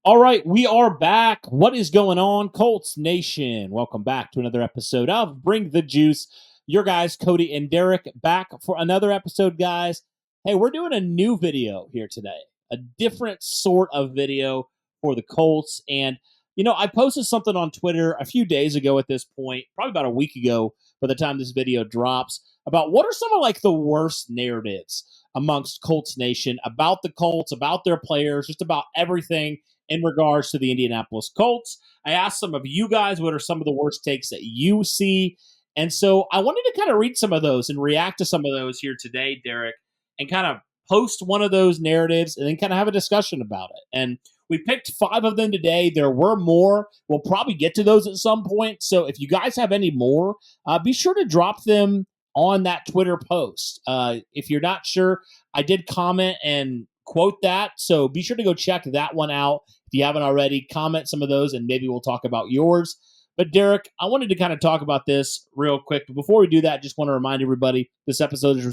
All right, we are back. What is going on, Colts Nation? Welcome back to another episode of Bring the Juice. Your guys, Cody and Derek, back for another episode, guys. Hey, we're doing a new video here today, a different sort of video for the Colts. And, I posted something on Twitter a few days ago at this point, probably about a week ago by the time this video drops, about what are some of the worst narratives amongst Colts Nation about the Colts, about their players, just about everything in regards to the Indianapolis Colts. I asked some of you guys what are some of the worst takes that you see. And so I wanted to kind of read some of those and react to some of those here today, Derek, and kind of post one of those narratives and then kind of have a discussion about it. And we picked 5 of them today. There were more. We'll probably get to those at some point. So if you guys have any more, be sure to drop them on that Twitter post. If you're not sure, I did comment and quote that. So be sure to go check that one out. If you haven't already, comment some of those and maybe we'll talk about yours. But Derek, I wanted to kind of talk about this real quick. But before we do that, just want to remind everybody this episode is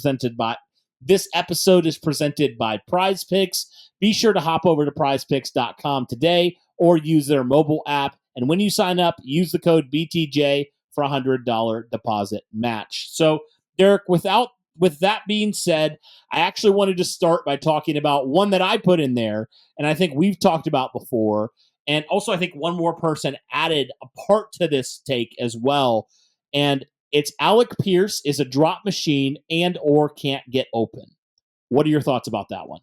presented by Prize Picks. Be sure to hop over to prizepicks.com today or use their mobile app. And when you sign up, use the code BTJ for a $100 deposit match. So, Derek, with that being said, I actually wanted to start by talking about one that I put in there, and I think we've talked about before. And also, I think one more person added a part to this take as well. And it's Alec Pierce is a drop machine and or can't get open. What are your thoughts about that one?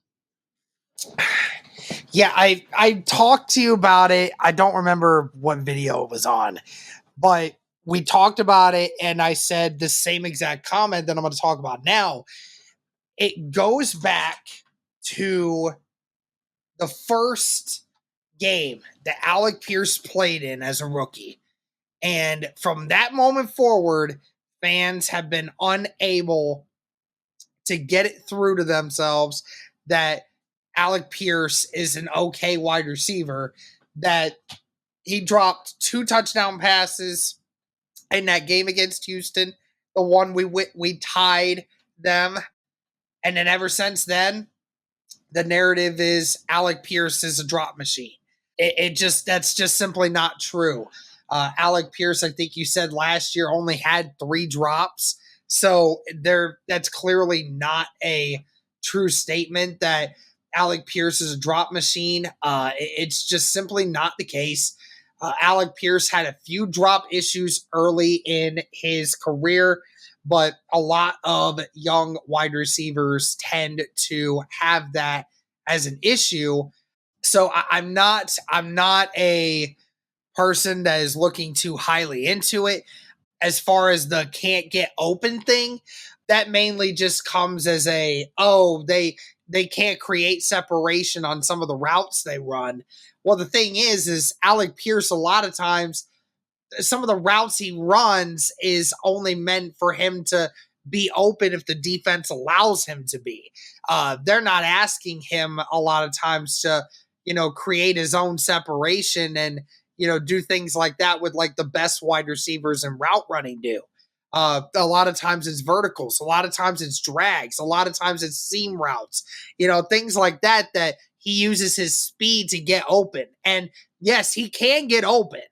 Yeah, I talked to you about it. I don't remember what video it was on, but we talked about it, and I said the same exact comment that I'm going to talk about now. It goes back to the first game that Alec Pierce played in as a rookie. And from that moment forward, fans have been unable to get it through to themselves that Alec Pierce is an okay wide receiver, that he dropped 2 touchdown passes in that game against Houston, the one we tied them. And then ever since then, the narrative is Alec Pierce is a drop machine. That's just simply not true. Alec Pierce, I think you said last year, only had 3 drops. So that's clearly not a true statement that Alec Pierce is a drop machine. It's just simply not the case. Alec Pierce had a few drop issues early in his career, but a lot of young wide receivers tend to have that as an issue. So I'm not a person that is looking too highly into it. As far as the can't get open thing, that mainly just comes as they can't create separation on some of the routes they run. Well, the thing is Alec Pierce, a lot of times, some of the routes he runs is only meant for him to be open if the defense allows him to be. They're not asking him a lot of times to, create his own separation and, do things like that with the best wide receivers in route running do. A lot of times it's verticals. A lot of times it's drags. A lot of times it's seam routes, things like that he uses his speed to get open. And yes, he can get open.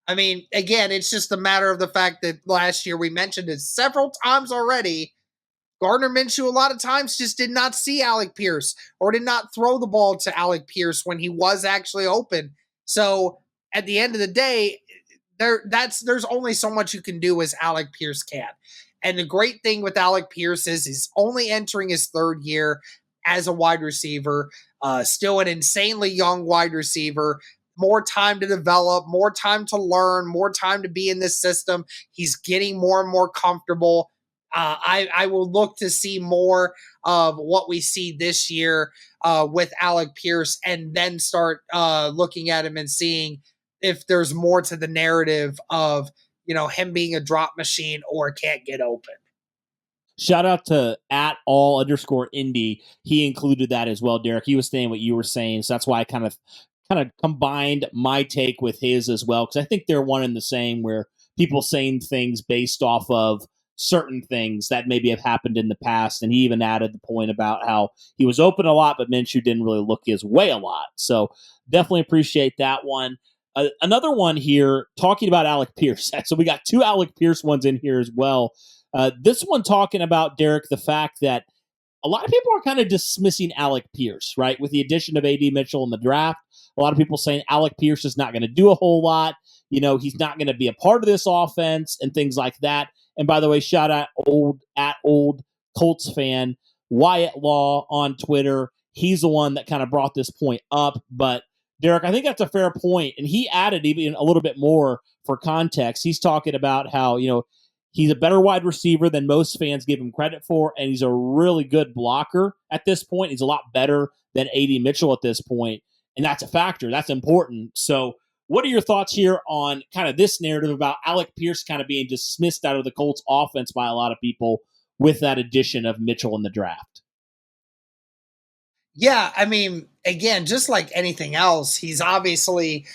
I mean, again, it's just a matter of the fact that last year we mentioned it several times already. Gardner Minshew a lot of times just did not see Alec Pierce or did not throw the ball to Alec Pierce when he was actually open. So at the end of the day, there's only so much you can do as Alec Pierce can. And the great thing with Alec Pierce is he's only entering his 3rd year as a wide receiver, still an insanely young wide receiver, more time to develop, more time to learn, more time to be in this system. He's getting more and more comfortable. I will look to see more of what we see this year with Alec Pierce and then start looking at him and seeing if there's more to the narrative of, him being a drop machine or can't get open. Shout out to @all_Indy. He included that as well, Derek. He was saying what you were saying, so that's why I kind of combined my take with his as well, because I think they're one and the same, where people saying things based off of certain things that maybe have happened in the past. And he even added the point about how he was open a lot, but Minshew didn't really look his way a lot. So definitely appreciate that one. Another one here talking about Alec Pierce. So we got two Alec Pierce ones in here as well. This one talking about, Derek, the fact that a lot of people are kind of dismissing Alec Pierce, right? With the addition of A.D. Mitchell in the draft, a lot of people saying Alec Pierce is not going to do a whole lot. He's not going to be a part of this offense and things like that. And by the way, shout out old Colts fan Wyatt Law on Twitter. He's the one that kind of brought this point up. But Derek, I think that's a fair point. And he added even a little bit more for context. He's talking about how, he's a better wide receiver than most fans give him credit for, and he's a really good blocker at this point. He's a lot better than A.D. Mitchell at this point, and that's a factor. That's important. So what are your thoughts here on kind of this narrative about Alec Pierce kind of being dismissed out of the Colts offense by a lot of people with that addition of Mitchell in the draft? Yeah, I mean, again, just like anything else, he's obviously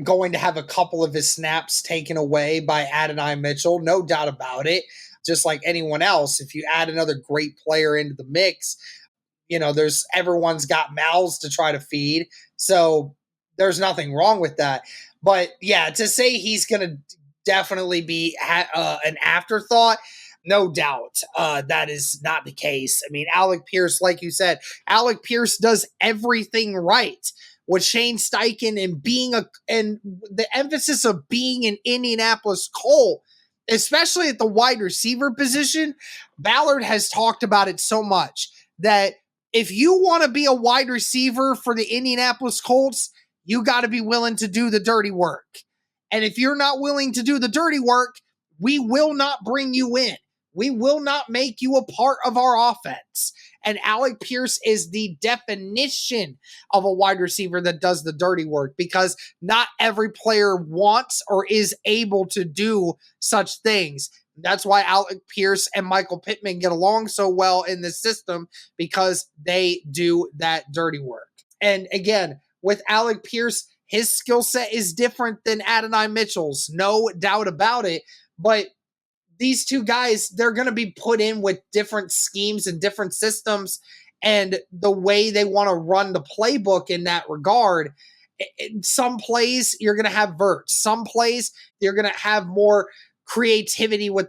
going to have a couple of his snaps taken away by Adonai Mitchell, no doubt about it. Just like anyone else, if you add another great player into the mix, everyone's got mouths to try to feed. So there's nothing wrong with that. But yeah, to say he's going to definitely be an afterthought, no doubt that is not the case. I mean, Alec Pierce, like you said, Alec Pierce does everything right. With Shane Steichen and the emphasis of being an Indianapolis Colt, especially at the wide receiver position, Ballard has talked about it so much that if you want to be a wide receiver for the Indianapolis Colts, you got to be willing to do the dirty work. And if you're not willing to do the dirty work, we will not bring you in. We will not make you a part of our offense. And Alec Pierce is the definition of a wide receiver that does the dirty work, because not every player wants or is able to do such things. That's why Alec Pierce and Michael Pittman get along so well in this system, because they do that dirty work. And again, with Alec Pierce, his skill set is different than Adonai Mitchell's, no doubt about it. But these two guys, they're going to be put in with different schemes and different systems, and the way they want to run the playbook in that regard. Some plays you're going to have verts. Some plays you're going to have more creativity with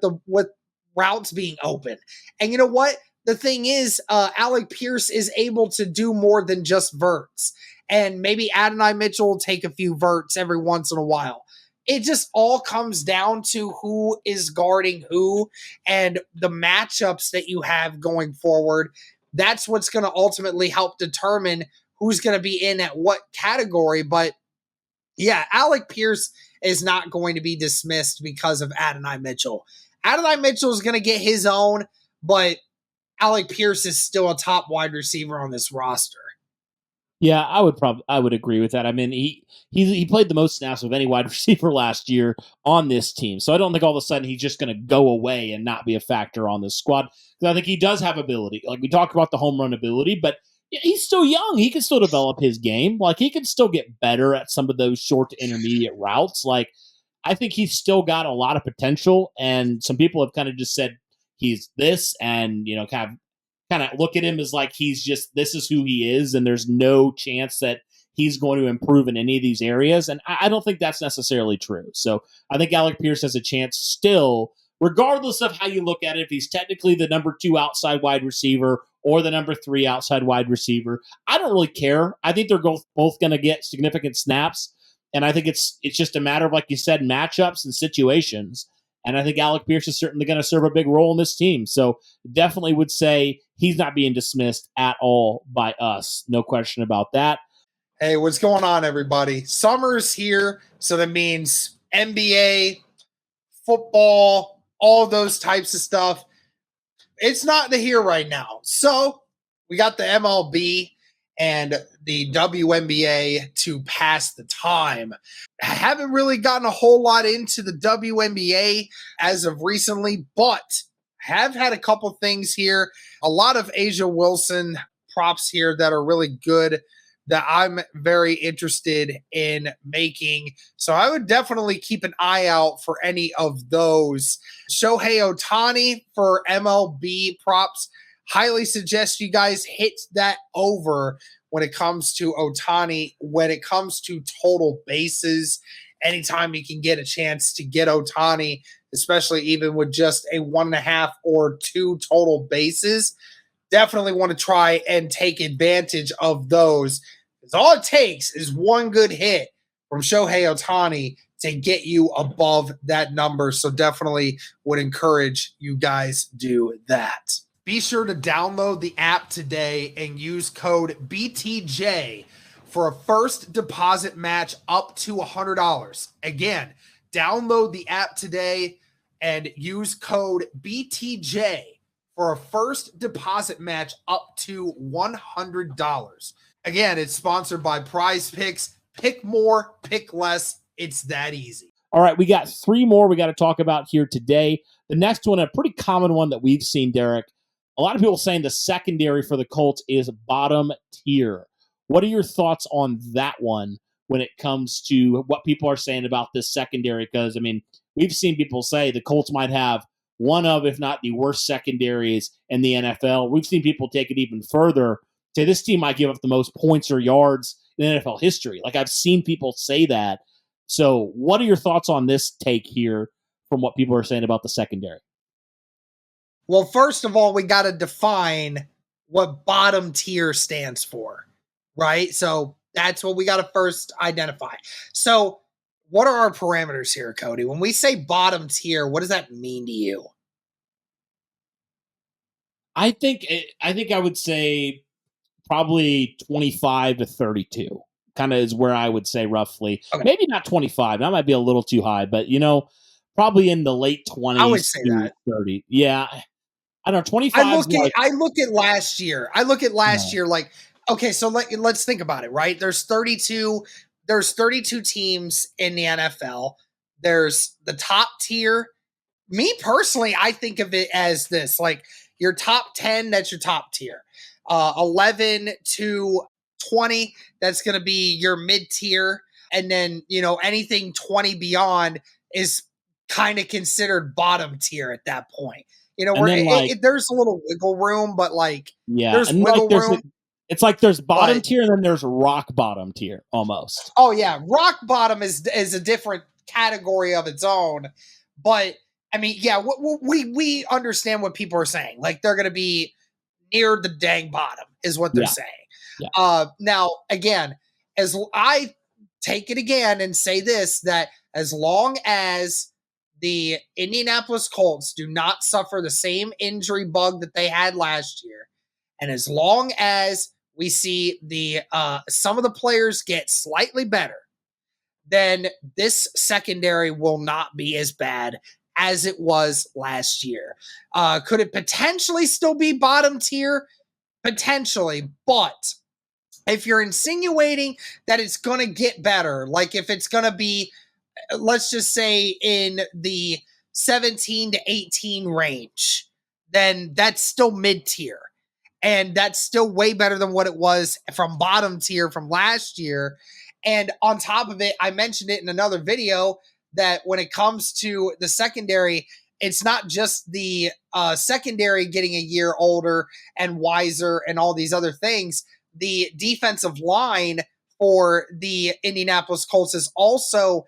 routes being open. And you know what? The thing is, Alec Pierce is able to do more than just verts. And maybe Adonai Mitchell will take a few verts every once in a while. It just all comes down to who is guarding who and the matchups that you have going forward. That's what's going to ultimately help determine who's going to be in at what category. But yeah, Alec Pierce is not going to be dismissed because of Adonai Mitchell. Adonai Mitchell is going to get his own, but Alec Pierce is still a top wide receiver on this roster. Yeah, I would agree with that. I mean, he played the most snaps of any wide receiver last year on this team. So I don't think all of a sudden he's just going to go away and not be a factor on this squad. Because I think he does have ability. Like we talked about the home run ability, but he's still young. He can still develop his game. Like he can still get better at some of those short to intermediate routes. Like I think he's still got a lot of potential. And some people have kind of just said he's this, and kind of look at him as like this is who he is, and there's no chance that he's going to improve in any of these areas. And I don't think that's necessarily true. So I think Alec Pierce has a chance still, regardless of how you look at it, if he's technically the number 2 outside wide receiver or the number 3 outside wide receiver. I don't really care. I think they're both going to get significant snaps. And I think it's just a matter of, like you said, matchups and situations. And I think Alec Pierce is certainly going to serve a big role in this team. So definitely would say he's not being dismissed at all by us. No question about that. Hey, what's going on, everybody? Summer's here, so that means NBA, football, all those types of stuff. It's not here right now. So we got the MLB and the WNBA to pass the time. I haven't really gotten a whole lot into the WNBA as of recently, but have had a couple things here. A lot of Asia Wilson props here that are really good that I'm very interested in making. So I would definitely keep an eye out for any of those. Shohei Ohtani for MLB props. Highly suggest you guys hit that over when it comes to Ohtani, when it comes to total bases. Anytime you can get a chance to get Ohtani, especially even with just a 1.5 or 2 total bases, definitely want to try and take advantage of those. Because all it takes is one good hit from Shohei Ohtani to get you above that number. So definitely would encourage you guys do that. Be sure to download the app today and use code BTJ for a first deposit match up to $100. Again, download the app today and use code BTJ for a first deposit match up to $100. Again, it's sponsored by Prize Picks. Pick more, pick less. It's that easy. All right, we got 3 more we got to talk about here today. The next one, a pretty common one that we've seen, Derek. A lot of people saying the secondary for the Colts is bottom tier. What are your thoughts on that one when it comes to what people are saying about this secondary? Because, I mean, we've seen people say the Colts might have one of, if not the worst secondaries in the NFL. We've seen people take it even further, say this team might give up the most points or yards in NFL history. Like, I've seen people say that. So what are your thoughts on this take here from what people are saying about the secondary? Well, first of all, we got to define what bottom tier stands for, right? So that's what we got to first identify. So what are our parameters here, Cody? When we say bottom tier, what does that mean to you? I think I would say probably 25 to 32 kind of is where I would say roughly. Okay. Maybe not 25. That might be a little too high, but probably in the late 20s I would say to that. 30. Yeah. I don't know, 25. I look at last year. Like, okay, so let's think about it, right? There's 32 teams in the NFL. There's the top tier. Me personally, I think of it as this, like your top 10, that's your top tier. 11 to 20, that's going to be your mid tier. And then, anything 20 beyond is kind of considered bottom tier at that point. There's a little wiggle room, but there's wiggle room. It's like there's bottom tier and then there's rock bottom tier almost. Oh yeah, rock bottom is a different category of its own. But I mean, yeah, we understand what people are saying. Like they're going to be near the dang bottom is what they're saying. Yeah. Now, again, as I take it again and say this, that as long as the Indianapolis Colts do not suffer the same injury bug that they had last year, and as long as we see the some of the players get slightly better, then this secondary will not be as bad as it was last year. Could it potentially still be bottom tier? Potentially, but if you're insinuating that it's going to get better, like if it's going to be, let's just say in the 17 to 18 range, then that's still mid-tier. And that's still way better than what it was from bottom tier from last year. And on top of it, I mentioned it in another video that when it comes to the secondary, it's not just the secondary getting a year older and wiser and all these other things. The defensive line for the Indianapolis Colts is also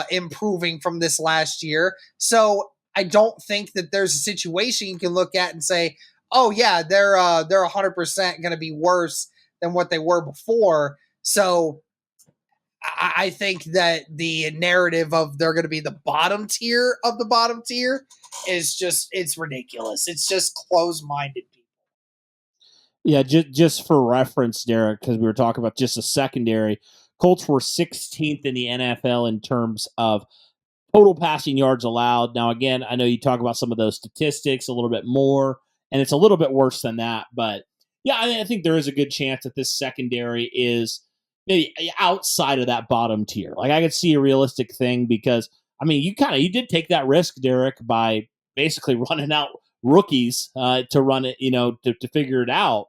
improving from this last year. So I don't think that there's a situation you can look at and say, oh yeah, they're 100% going to be worse than what they were before. So I think that the narrative of they're going to be the bottom tier of the bottom tier is it's ridiculous. It's just closed-minded people. Yeah, just for reference, Derek, because we were talking about just a secondary, Colts were 16th in the NFL in terms of total passing yards allowed. Now, again, I know you talk about some of those statistics a little bit more, and it's a little bit worse than that. But, yeah, I think there is a good chance that this secondary is maybe outside of that bottom tier. Like, I could see a realistic thing because, I mean, you did take that risk, Derek, by basically running out rookies to run it, to figure it out.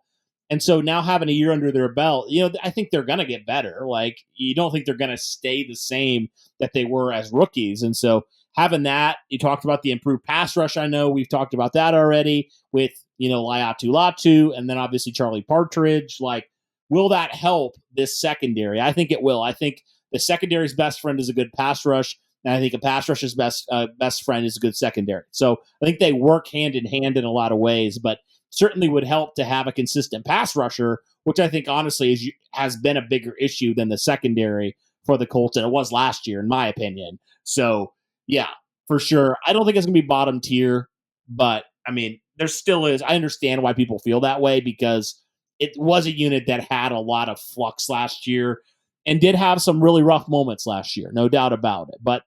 And so now having a year under their belt, I think they're going to get better. Like, you don't think they're going to stay the same that they were as rookies. And so having that, you talked about the improved pass rush. I know we've talked about that already with, Laiatu Latu, and then obviously Charlie Partridge. Like, will that help this secondary? I think it will. I think the secondary's best friend is a good pass rush. And I think a pass rusher's best friend is a good secondary. So I think they work hand in hand in a lot of ways, but certainly would help to have a consistent pass rusher, which I think honestly has been a bigger issue than the secondary for the Colts, and it was last year, in my opinion. So yeah, for sure. I don't think it's going to be bottom tier, but I mean, there still is. I understand why people feel that way because it was a unit that had a lot of flux last year and did have some really rough moments last year, no doubt about it. But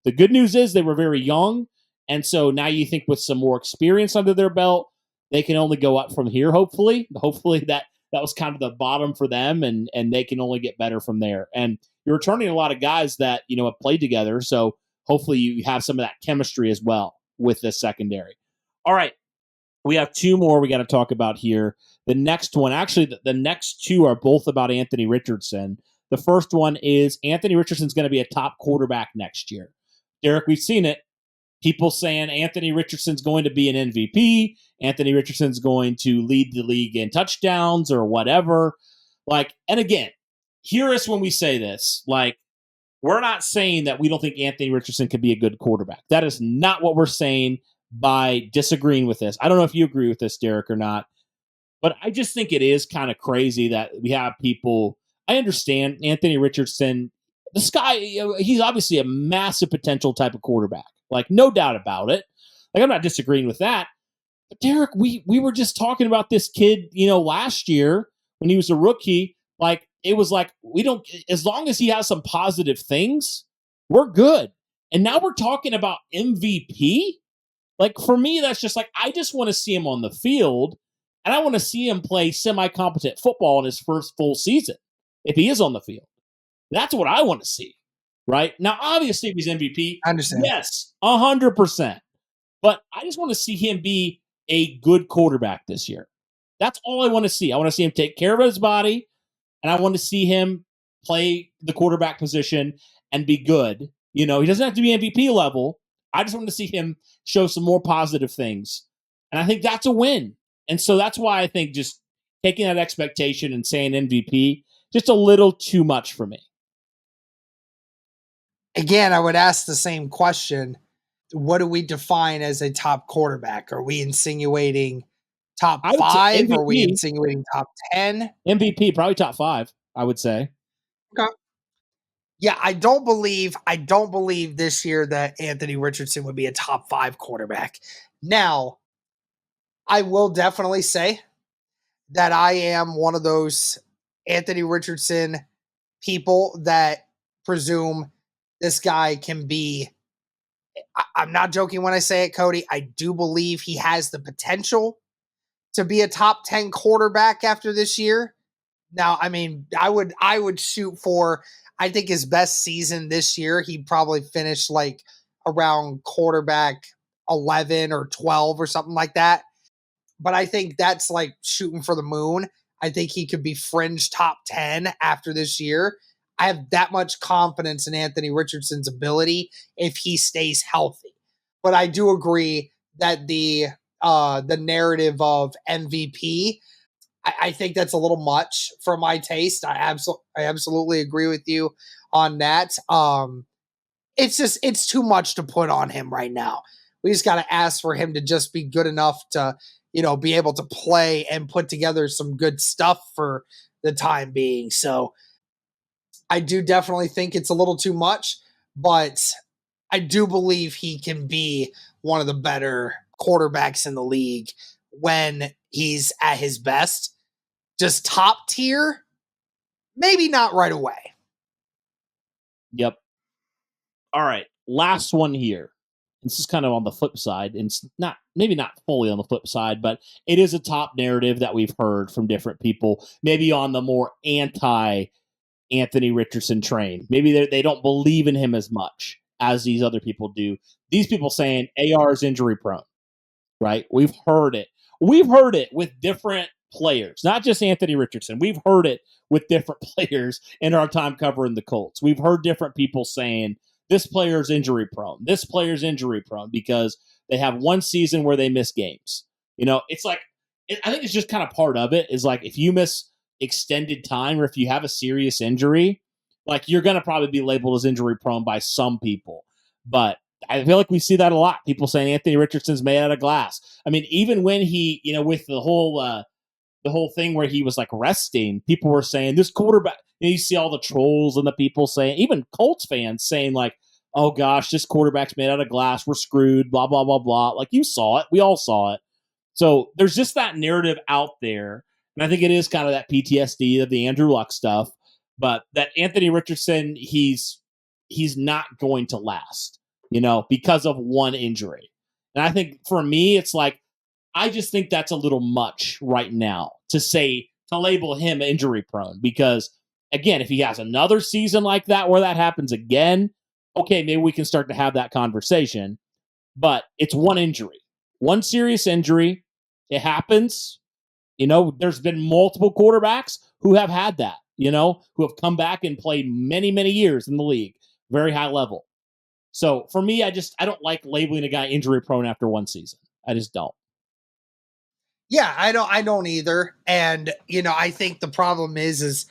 the good news is they were very young. And so now you think with some more experience under their belt, they can only go up from here, hopefully. Hopefully that was kind of the bottom for them, and they can only get better from there. And you're returning a lot of guys that, have played together. So hopefully you have some of that chemistry as well with this secondary. All right. We have two more we got to talk about here. The next one, actually, the next two are both about Anthony Richardson. The first one is Anthony Richardson's going to be a top quarterback next year. Derek, we've seen it. People saying Anthony Richardson's going to be an MVP. Anthony Richardson's going to lead the league in touchdowns or whatever. Like, and again, hear us when we say this. Like, we're not saying that we don't think Anthony Richardson could be a good quarterback. That is not what we're saying by disagreeing with this. I don't know if you agree with this, Derek, or not, but I just think it is kind of crazy that we have people. I understand Anthony Richardson. This guy, he's obviously a massive potential type of quarterback. Like, no doubt about it. Like, I'm not disagreeing with that. But Derek, we were just talking about this kid, last year when he was a rookie. Like, it was like, we don't, as long as he has some positive things, we're good. And now we're talking about MVP. Like, for me, that's just like, I just want to see him on the field, and I want to see him play semi-competent football in his first full season, if he is on the field. That's what I want to see, right? Now, obviously, if he's MVP, I understand. yes, 100%. But I just want to see him be a good quarterback this year. That's all I want to see. I want to see him take care of his body, and I want to see him play the quarterback position and be good. He doesn't have to be MVP level. I just want to see him show some more positive things. And I think that's a win. And so that's why I think just taking that expectation and saying MVP, just a little too much for me. Again, I would ask the same question. What do we define as a top quarterback? Are we insinuating top 5? Are we insinuating top 10? MVP, probably top 5, I would say. Okay. Yeah, I don't believe this year that Anthony Richardson would be a top 5 quarterback. Now, I will definitely say that I am one of those Anthony Richardson people that presume this guy can be. I'm not joking when I say it, Cody. I do believe he has the potential to be a top 10 quarterback after this year. Now, I mean, I would shoot for, I think his best season this year, he'd probably finish like around quarterback 11 or 12 or something like that. But I think that's like shooting for the moon. I think he could be fringe top 10 after this year. I have that much confidence in Anthony Richardson's ability if he stays healthy. But I do agree that the narrative of MVP, I think that's a little much for my taste. I absolutely agree with you on that. It's too much to put on him right now. We just got to ask for him to just be good enough to, be able to play and put together some good stuff for the time being. So I do definitely think it's a little too much, but I do believe he can be one of the better quarterbacks in the league when he's at his best. Just top tier, maybe not right away. Yep. All right. Last one here. This is kind of on the flip side, and it's maybe not fully on the flip side, but it is a top narrative that we've heard from different people, maybe on the more anti Anthony Richardson train. Maybe they don't believe in him as much as these other people do. These people saying AR is injury prone, right? We've heard it. We've heard it with different players, not just Anthony Richardson. We've heard it with different players in our time covering the Colts. We've heard different people saying this player's injury prone. This player's injury prone because they have one season where they miss games. It's like, I think it's just kind of part of it is like if you miss extended time or if you have a serious injury, like you're going to probably be labeled as injury prone by some people. But I feel like we see that a lot. People saying Anthony Richardson's made out of glass. I mean, even when he, with the whole thing where he was like resting, people were saying this quarterback. You see all the trolls and the people saying, even Colts fans saying like, "Oh gosh, this quarterback's made out of glass. We're screwed." Blah blah blah blah. Like you saw it, we all saw it. So there's just that narrative out there, and I think it is kind of that PTSD of the Andrew Luck stuff. But that Anthony Richardson, he's not going to last, because of one injury. And I think for me, it's like, I just think that's a little much right now to label him injury prone. Because again, if he has another season like that where that happens again, okay, maybe we can start to have that conversation. But it's one injury, one serious injury. It happens. There's been multiple quarterbacks who have had that, who have come back and played many, many years in the league, very high level. So for me, I don't like labeling a guy injury prone after one season. I just don't. Yeah, I don't either. And, I think the problem is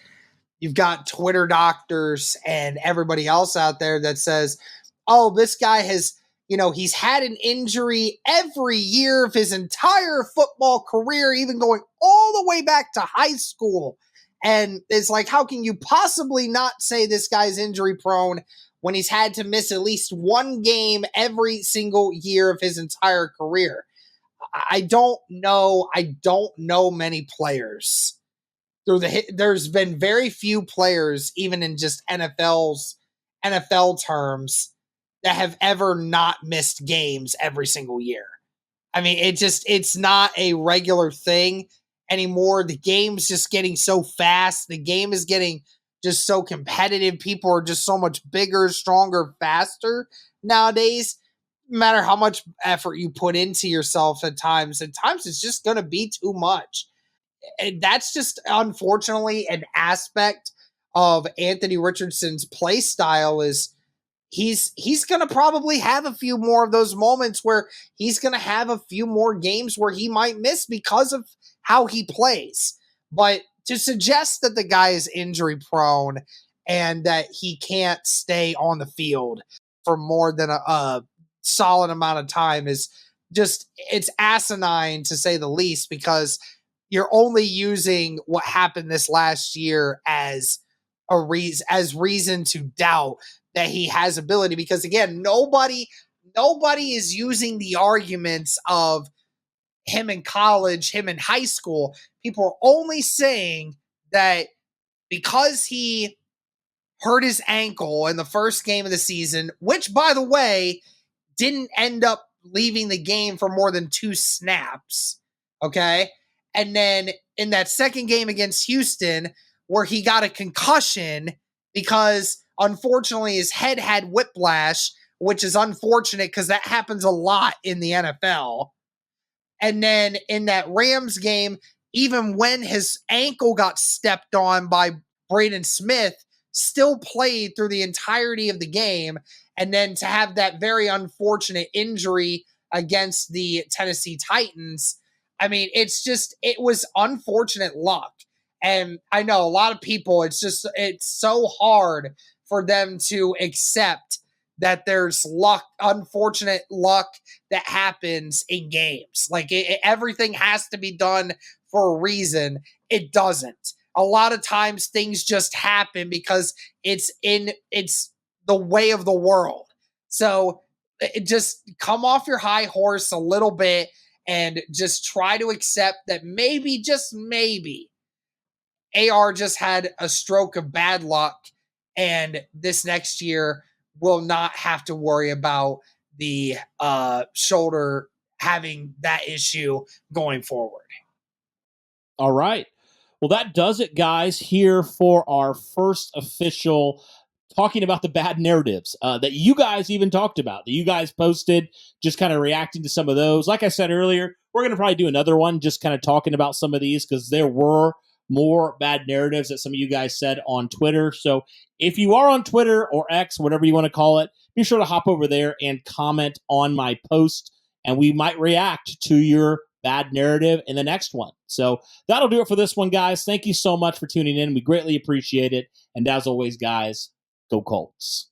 you've got Twitter doctors and everybody else out there that says, oh, this guy has, he's had an injury every year of his entire football career, even going all the way back to high school. And it's like, how can you possibly not say this guy's injury prone when he's had to miss at least one game every single year of his entire career? I don't know. I don't know many players. There's been very few players, even in just NFL terms, that have ever not missed games every single year. I mean, it's not a regular thing anymore. The game's just getting so fast. The game is getting just so competitive. People are just so much bigger, stronger, faster nowadays. No matter how much effort you put into yourself at times it's just going to be too much. And that's just unfortunately an aspect of Anthony Richardson's play style is he's going to probably have a few more of those moments where he's going to have a few more games where he might miss because of how he plays. But to suggest that the guy is injury prone and that he can't stay on the field for more than a solid amount of time is just, it's asinine to say the least, because you're only using what happened this last year as reason to doubt that he has ability. Because again, nobody is using the arguments of him in college, him in high school. People are only saying that because he hurt his ankle in the first game of the season, which by the way, didn't end up leaving the game for more than 2 snaps. Okay. And then in that second game against Houston, where he got a concussion because unfortunately his head had whiplash, which is unfortunate because that happens a lot in the NFL. And then in that Rams game, even when his ankle got stepped on by Braden Smith, still played through the entirety of the game. And then to have that very unfortunate injury against the Tennessee Titans, I mean, it was unfortunate luck. And I know a lot of people, it's so hard for them to accept that there's luck, unfortunate luck that happens in games. Like everything has to be done for a reason. It doesn't. A lot of times things just happen because it's the way of the world. So just come off your high horse a little bit and just try to accept that maybe, just maybe, AR just had a stroke of bad luck, and this next year will not have to worry about the shoulder having that issue going forward. All right. Well, that does it, guys, here for our first official talking about the bad narratives that you guys even talked about, that you guys posted, just kind of reacting to some of those. Like I said earlier, we're going to probably do another one just kind of talking about some of these because there were more bad narratives that some of you guys said on Twitter. So if you are on Twitter or X, whatever you want to call it, be sure to hop over there and comment on my post, and we might react to your bad narrative in the next one. So that'll do it for this one, guys. Thank you so much for tuning in. We greatly appreciate it. And as always, guys, go Colts.